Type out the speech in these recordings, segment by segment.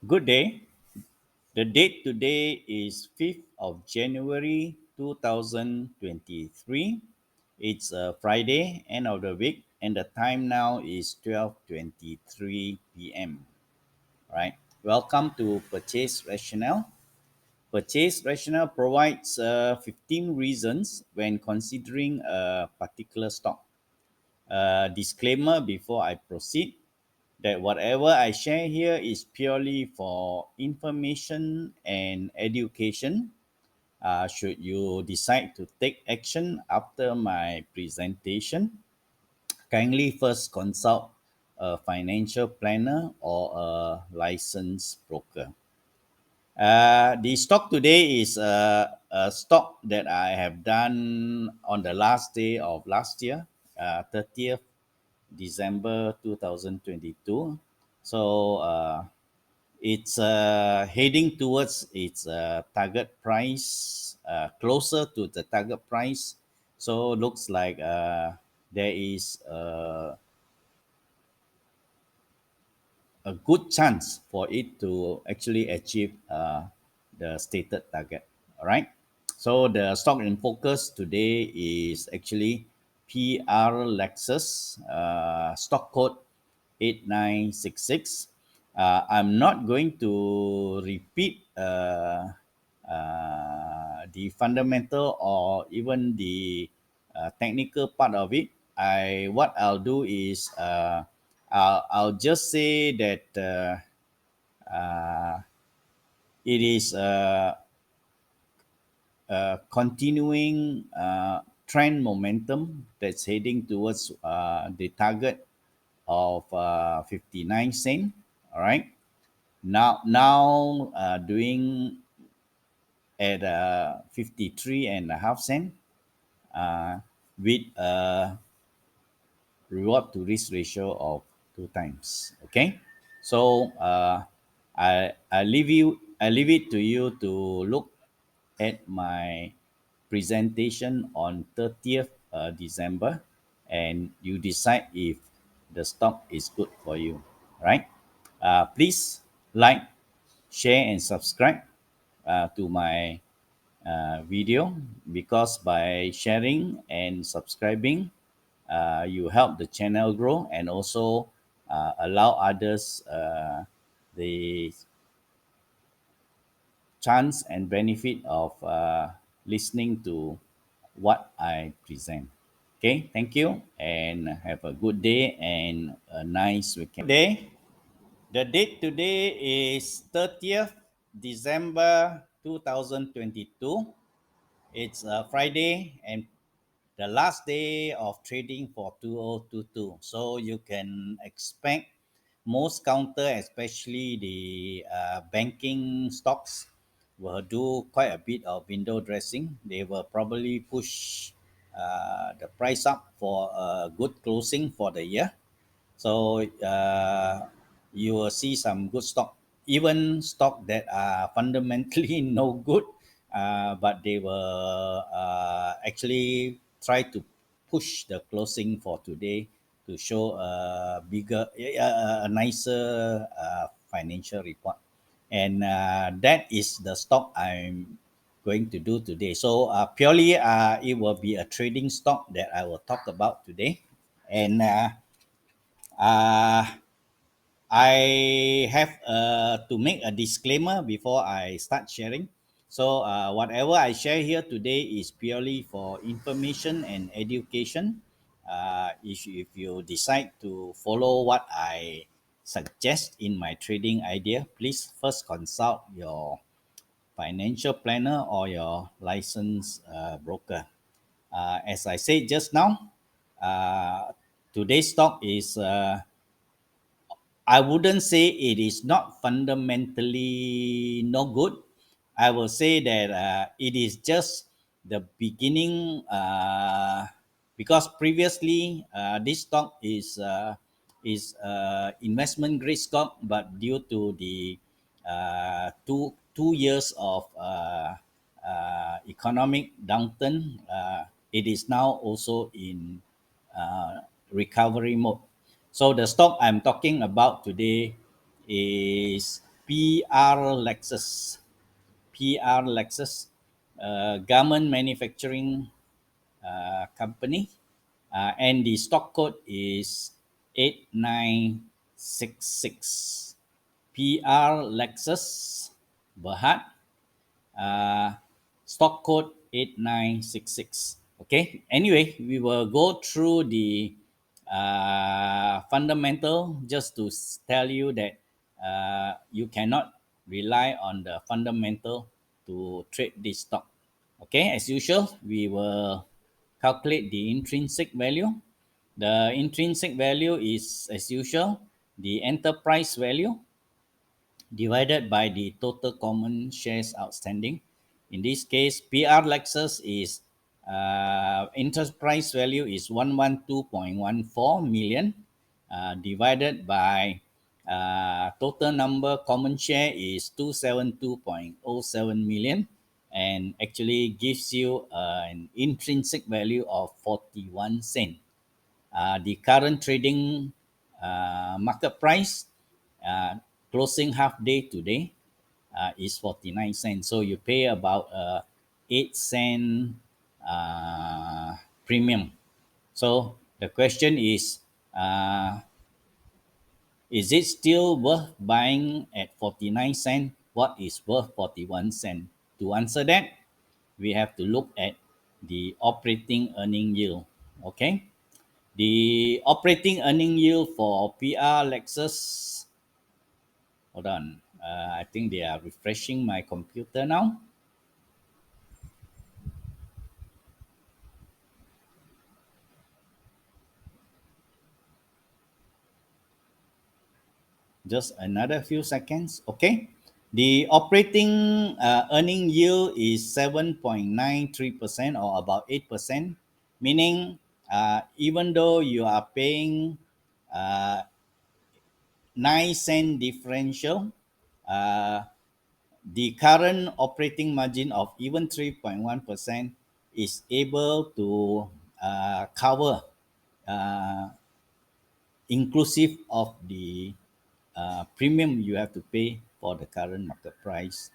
Good day. The date today is 5th of January 2023. It's a Friday, end of the week, and the time now is 12:23 p.m. Right? Welcome to Purchase Rationale. Purchase Rationale provides 15 reasons when considering a particular stock. Disclaimer before I proceed that whatever I share here is purely for information and education. Should you decide to take action after my presentation, kindly first consult a financial planner or a licensed broker. The stock today is a stock that I have done on the last day of last year, 30th December 2022. So it's heading towards its target price, closer to the target price. So looks like there is a good chance for it to actually achieve the stated target. All right. So the stock in focus today is actually PR Lexus, stock code 8966. I'm not going to repeat the fundamental or even the technical part of it. What I'll do is I'll just say that uh, it is continuing trend momentum that's heading towards the target of 59 cent. All right. Now doing at 53 and a half cent with a reward to risk ratio of 2 times. Okay. So I leave it to you to look at my presentation on 30th December, and you decide if the stock is good for you, right? Please like, share, and subscribe to my video, because by sharing and subscribing, you help the channel grow and also allow others the chance and benefit of listening to what I present. Okay, thank you and have a good day and a nice weekend. Day. The date today is 30th December 2022. It's a Friday and the last day of trading for 2022. So you can expect most counter, especially the banking stocks, will do quite a bit of window dressing. They will probably push the price up for a good closing for the year. So you will see some good stock, even stock that are fundamentally no good, but they will actually try to push the closing for today to show a bigger, a nicer financial report. And that is the stock I'm going to do today. So purely, it will be a trading stock that I will talk about today. And uh, I have to make a disclaimer before I start sharing. So, whatever I share here today is purely for information and education. If you decide to follow what I suggest in my trading idea, please first consult your financial planner or your licensed broker. As I said just now, today's stock is I wouldn't say it is not fundamentally no good. I will say that it is just the beginning, because previously this stock is investment grade stock, but due to the two years of economic downturn, it is now also in recovery mode. So the stock I'm talking about today is PR Lexus. PR Lexus, garment manufacturing company, and the stock code is 8966. PR Lexus Berhad, uh, stock code 8966. Okay, anyway, we will go through the fundamental just to tell you that you cannot rely on the fundamental to trade this stock. Okay, as usual, we will calculate the intrinsic value. The intrinsic value is, as usual, the enterprise value divided by the total common shares outstanding. In this case, PR Lexus is enterprise value is 112.14 million divided by total number common share is 272.07 million, and actually gives you an intrinsic value of 41 cent. The current trading market price, uh, closing half day today, is 49 cents. So you pay about 8 cent premium. So the question uh, is it still worth buying at 49 cents? What is worth 41 cents? To answer that, we have to look at the operating earning yield. Okay. The operating earning yield for PR Lexus, hold on, I think they are refreshing my computer now. Just another few seconds. Okay. The operating earning yield is 7.93% or about 8%, meaning even though you are paying uh, 9 cent differential, uh, the current operating margin of even 3.1% is able to cover, uh, inclusive of the premium you have to pay for the current market price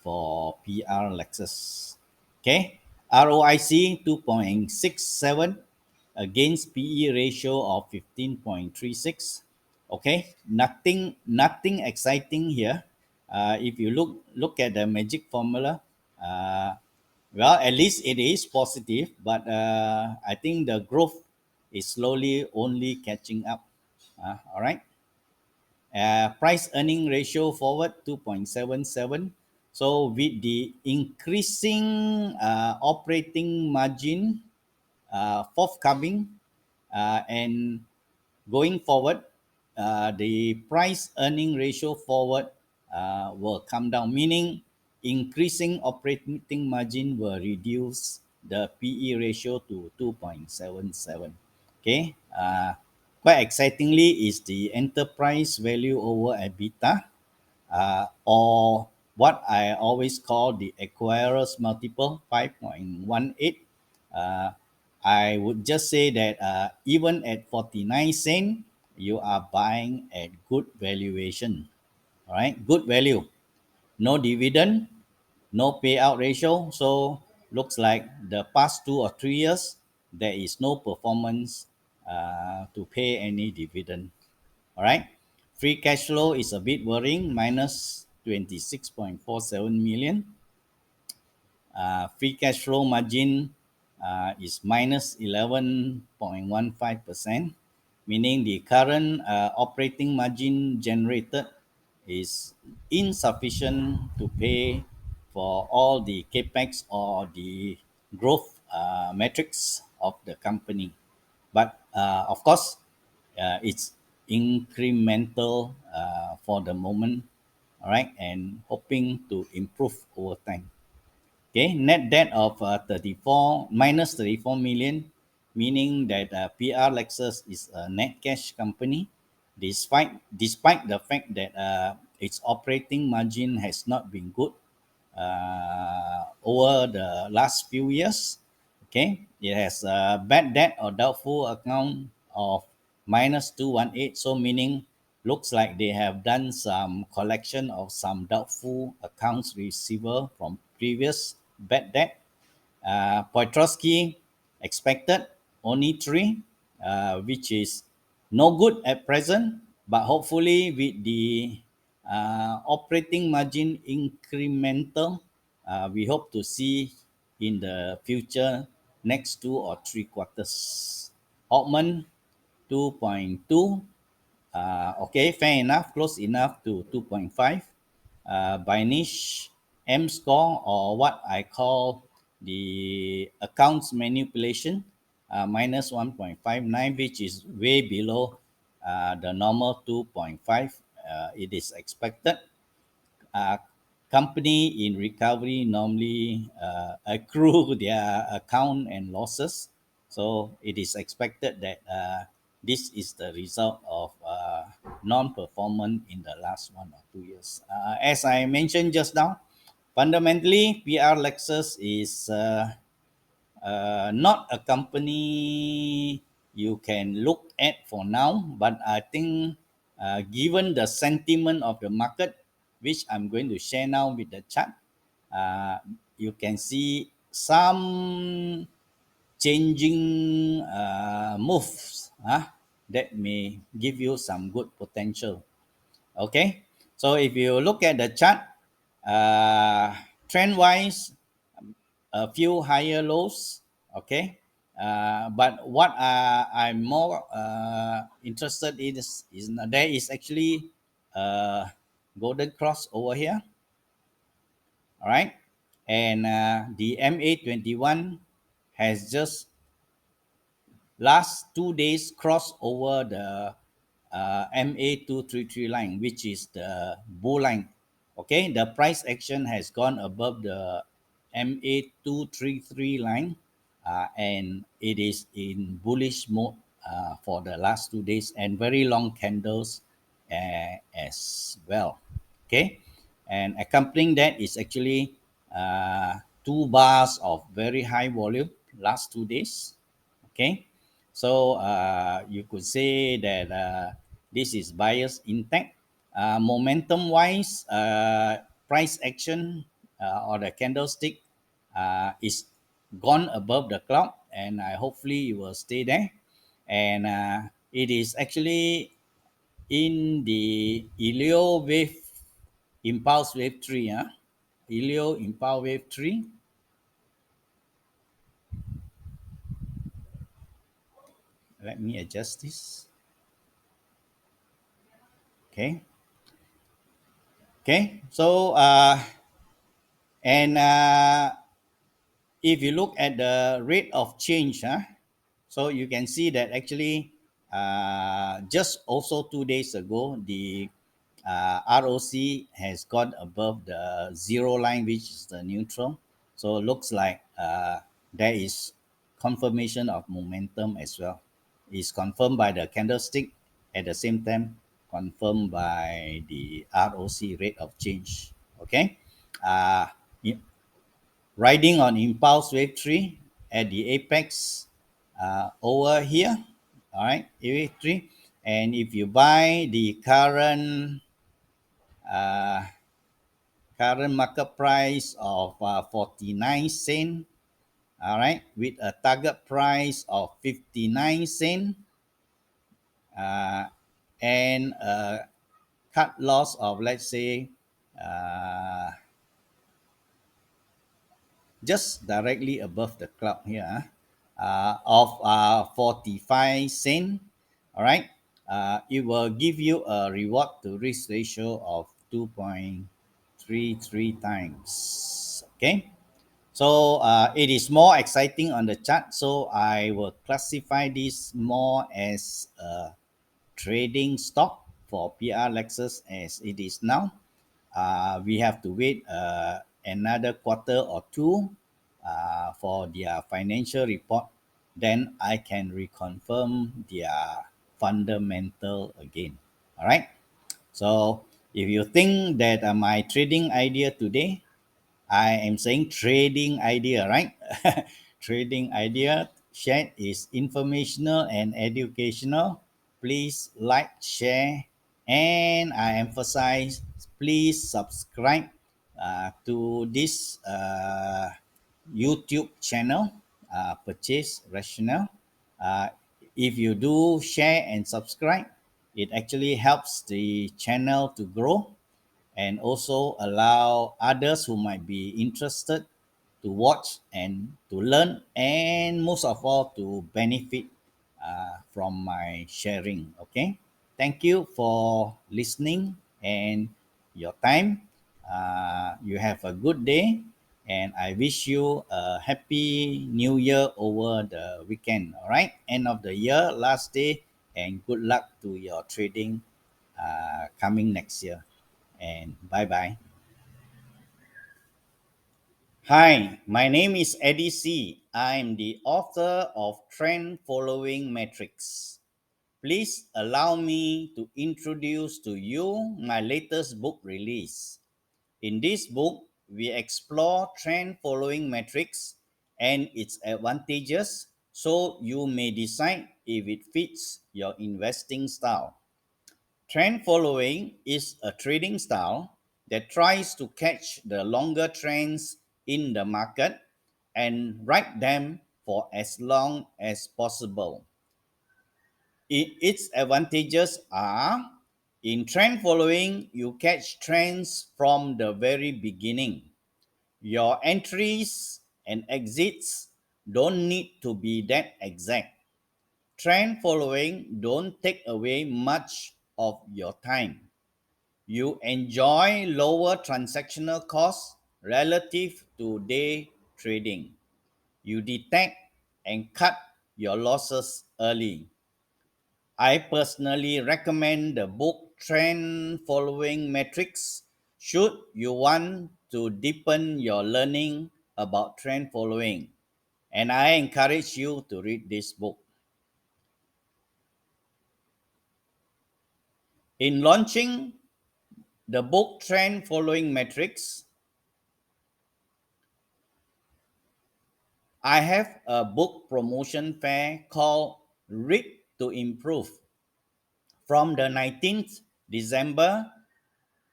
for PR Lexus. Okay, ROIC 2.67 against PE ratio of 15.36. Okay, nothing exciting here. If you look at the magic formula, uh, well, at least it is positive, but I think the growth is slowly only catching up. All right. Price earning ratio forward 2.77. So with the increasing operating margin forthcoming, and going forward, the price earning ratio forward will come down, meaning increasing operating margin will reduce the PE ratio to 2.77. Okay. Quite excitingly is the enterprise value over EBITDA, or what I always call the acquirer's multiple, 5.18. Uh, I would just say that even at 49 cents, you are buying at good valuation. All right, good value. No dividend, no payout ratio. So looks like the past 2 or 3 years, there is no performance to pay any dividend. All right. Free cash flow is a bit worrying, minus 26.47 million. Free cash flow margin is minus 11.15%, meaning the current operating margin generated is insufficient to pay for all the capex or the growth metrics of the company. But of course, it's incremental for the moment, all right, and hoping to improve over time. Okay, net debt of 34 million, meaning that PR Lexus is a net cash company, despite the fact that its operating margin has not been good over the last few years. Okay, it has a bad debt or doubtful account of minus 218, so meaning looks like they have done some collection of some doubtful accounts receivable from previous bad debt. Poitrovsky expected only three, which is no good at present, but hopefully with the operating margin incremental, we hope to see in the future next 2 or 3 quarters. Altman 2.2. Okay, fair enough, close enough to 2.5. By niche, M score, or what I call the accounts manipulation, minus 1.59, which is way below the normal 2.5. It is expected. uh, Company in recovery normally accrue their account and losses, so it is expected that this is the result of non-performance in the last 1 or 2 years. As I mentioned just now, fundamentally, PR Lexus is not a company you can look at for now, but I think given the sentiment of the market, which I'm going to share now with the chart, uh, you can see some changing moves that may give you some good potential. Okay, so if you look at the chart, trend wise, a few higher lows. Okay, but what I'm more interested in is there is actually a golden cross over here. All right, and the MA21 has just last 2 days crossed over the MA233 line, which is the bull line. Okay, the price action has gone above the MA233 line, and it is in bullish mode for the last 2 days, and very long candles as well. Okay, and accompanying that is actually two bars of very high volume last 2 days. Okay, so you could say that this is bias intact. Momentum wise, price action or the candlestick is gone above the cloud, and hopefully it will stay there. And it is actually in the Elio wave, impulse wave 3. Elio impulse wave 3. Let me adjust this. Okay. Okay. So and if you look at the rate of change, so you can see that actually just also 2 days ago, the ROC has gone above the zero line, which is the neutral. So it looks like there is confirmation of momentum as well. It's confirmed by the candlestick, at the same time confirmed by the ROC, rate of change. Okay. Uh, Riding on impulse wave 3 at the apex over here. All right, wave 3. And if you buy the uh, current market price of 49 cent, all right, with a target price of 59 cent, uh, and a cut loss of, let's say, uh, just directly above the cloud here, of 45 cent. All right, it will give you a reward to risk ratio of 2.33 times. Okay, so it is more exciting on the chart, so I will classify this more as a trading stock for PR Lexus as it is now. We have to wait another quarter or two for their financial report. Then I can reconfirm their fundamental again. All right. So if you think that my trading idea today, I am saying trading idea, right? Trading idea chat is informational and educational. Please like, share, And I emphasize, please subscribe to this YouTube channel, Purchase Rationale. Uh, if you do share and subscribe, it actually helps the channel to grow and also allow others who might be interested to watch and to learn, and most of all to benefit from my sharing. Okay, thank you for listening and your time. You have a good day, and I wish you a happy new year over the weekend. All right, end of the year, last day, and good luck to your trading coming next year. And bye bye. Hi, my name is Eddie C. I'm the author of Trend Following Metrics. Please allow me to introduce to you my latest book release. In this book, we explore trend following metrics and its advantages so you may decide if it fits your investing style. Trend following is a trading style that tries to catch the longer trends in the market and ride them for as long as possible. Its advantages are: in trend following, you catch trends from the very beginning. Your entries and exits don't need to be that exact. Trend following don't take away much of your time. You enjoy lower transactional costs relative to day trading. You detect and cut your losses early. I personally recommend the book Trend Following Metrics should you want to deepen your learning about trend following. And I encourage you to read this book. In launching the book Trend Following Metrics, I have a book promotion fair called Read to Improve from the 19th December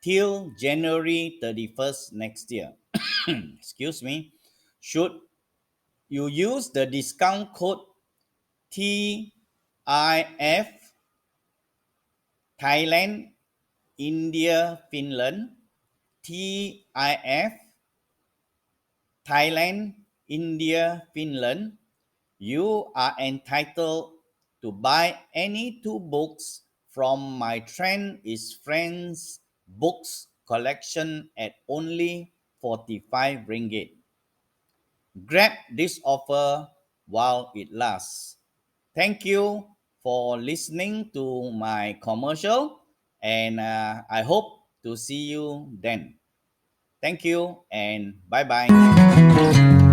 till January 31st next year. Excuse me. Should you use the discount code TIF Thailand, India, Finland, TIF Thailand, India, Finland, you are entitled to buy any two books from my Trend is Friends books collection at only 45 ringgit. Grab this offer while it lasts. Thank you for listening to my commercial, and I hope to see you then. Thank you and bye bye.